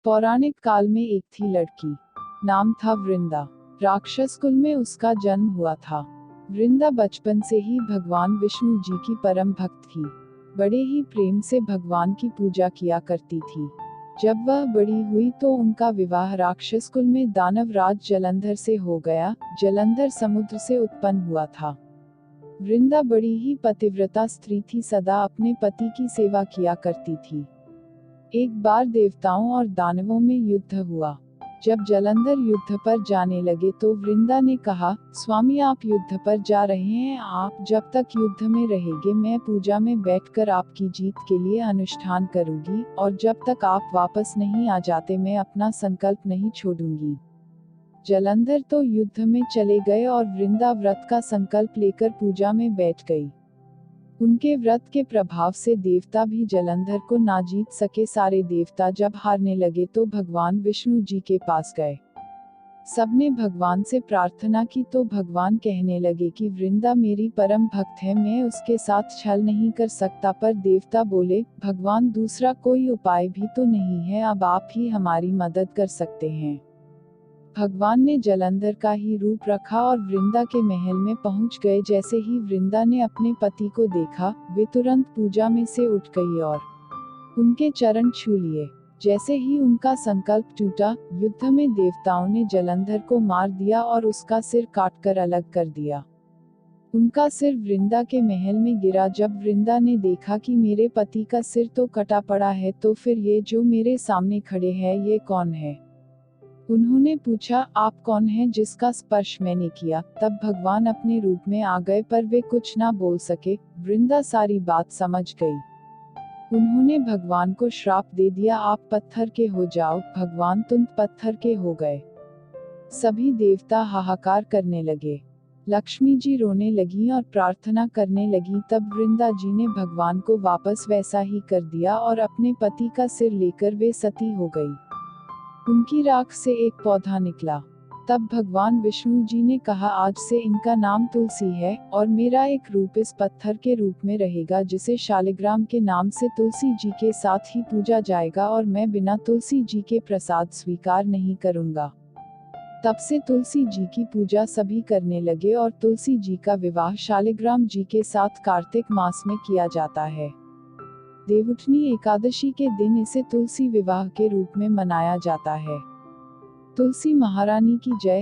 पौराणिक काल में एक थी लड़की, नाम था वृंदा। राक्षस कुल में उसका जन्म हुआ था। वृंदा बचपन से ही भगवान विष्णु जी की परम भक्त थी। बड़े ही प्रेम से भगवान की पूजा किया करती थी। जब वह बड़ी हुई तो उनका विवाह राक्षस कुल में दानव राज जलंधर से हो गया। जलंधर समुद्र से उत्पन्न हुआ था। वृंदा बड़ी ही पतिव्रता स्त्री थी, सदा अपने पति की सेवा किया करती थी। एक बार देवताओं और दानवों में युद्ध हुआ। जब जलंधर युद्ध पर जाने लगे तो वृंदा ने कहा, स्वामी आप युद्ध पर जा रहे हैं, आप जब तक युद्ध में रहेंगे मैं पूजा में बैठकर आपकी जीत के लिए अनुष्ठान करूंगी, और जब तक आप वापस नहीं आ जाते मैं अपना संकल्प नहीं छोड़ूंगी। जलंधर तो युद्ध में चले गए और वृंदा व्रत का संकल्प लेकर पूजा में बैठ गई। उनके व्रत के प्रभाव से देवता भी जलंधर को ना जीत सके। सारे देवता जब हारने लगे तो भगवान विष्णु जी के पास गए। सबने भगवान से प्रार्थना की तो भगवान कहने लगे कि वृंदा मेरी परम भक्त है, मैं उसके साथ छल नहीं कर सकता। पर देवता बोले, भगवान दूसरा कोई उपाय भी तो नहीं है, अब आप ही हमारी मदद कर सकते हैं। भगवान ने जलंधर का ही रूप रखा और वृंदा के महल में पहुंच गए। जैसे ही वृंदा ने अपने पति को देखा, वे तुरंत पूजा में से उठ गई और उनके चरण छू लिए। जैसे ही उनका संकल्प टूटा, युद्ध में देवताओं ने जलंधर को मार दिया और उसका सिर काटकर अलग कर दिया। उनका सिर वृंदा के महल में गिरा। जब वृंदा ने देखा कि मेरे पति का सिर तो कटा पड़ा है, तो फिर ये जो मेरे सामने खड़े हैं ये कौन है? उन्होंने पूछा, आप कौन हैं जिसका स्पर्श मैंने किया? तब भगवान अपने रूप में आ गए, पर वे कुछ ना बोल सके। वृंदा सारी बात समझ गई। उन्होंने भगवान को श्राप दे दिया, आप पत्थर के हो जाओ। भगवान तुरंत पत्थर के हो गए। सभी देवता हाहाकार करने लगे। लक्ष्मी जी रोने लगी और प्रार्थना करने लगी। तब वृंदा जी ने भगवान को वापस वैसा ही कर दिया और अपने पति का सिर लेकर वे सती हो गई। उनकी राख से एक पौधा निकला। तब भगवान विष्णु जी ने कहा, आज से इनका नाम तुलसी है और मेरा एक रूप इस पत्थर के रूप में रहेगा, जिसे शालिग्राम के नाम से तुलसी जी के साथ ही पूजा जाएगा, और मैं बिना तुलसी जी के प्रसाद स्वीकार नहीं करूंगा। तब से तुलसी जी की पूजा सभी करने लगे और तुलसी जी का विवाह शालिग्राम जी के साथ कार्तिक मास में किया जाता है। देवउठनी एकादशी के दिन इसे तुलसी विवाह के रूप में मनाया जाता है। तुलसी महारानी की जय।